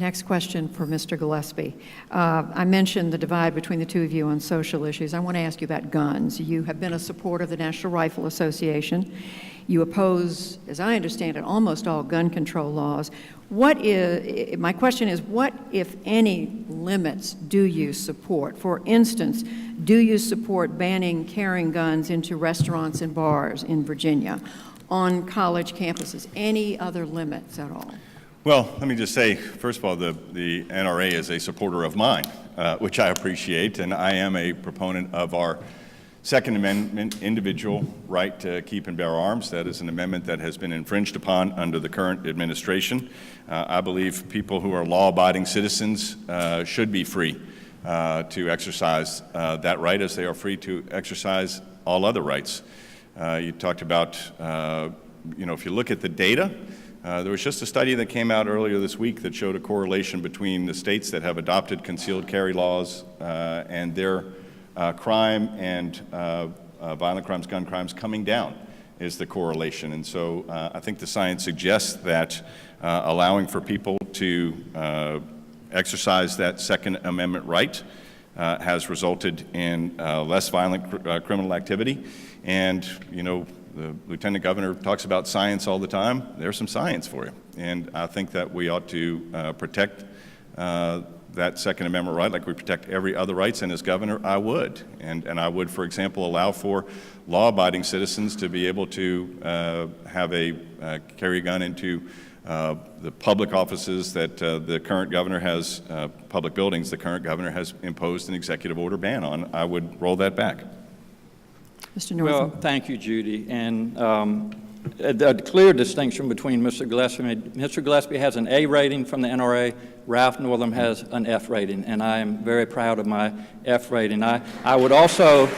Next question for Mr. Gillespie. I mentioned the divide between the two of you on social issues. I want to ask you about guns. You have been a supporter of the National Rifle Association. You oppose, as I understand it, almost all gun control laws. My question is, what, if any, limits do you support? For instance, do you support banning carrying guns into restaurants and bars in Virginia, on college campuses? Any other limits at all? Well, let me just say, first of all, the NRA is a supporter of mine, which I appreciate, and I am a proponent of our Second Amendment individual right to keep and bear arms. That is an amendment that has been infringed upon under the current administration. I believe people who are law-abiding citizens should be free to exercise that right, as they are free to exercise all other rights. You talked about, if you look at the data, there was just a study that came out earlier this week that showed a correlation between the states that have adopted concealed carry laws and their crime and violent crimes, gun crimes coming down is the correlation. And so I think the science suggests that allowing for people to exercise that Second Amendment right has resulted in less violent criminal activity. And, the Lieutenant Governor talks about science all the time. There's some science for you. And I think that we ought to protect that Second Amendment right like we protect every other rights. And as governor, I would. And I would, for example, allow for law-abiding citizens to be able to have carry a gun into the public offices that the current governor has, public buildings the current governor has imposed an executive order ban on. I would roll that back. Mr. Northam. Well, thank you, Judy. And a clear distinction between Mr. Gillespie. Mr. Gillespie has an A rating from the NRA. Ralph Northam has an F rating, and I am very proud of my F rating. I would also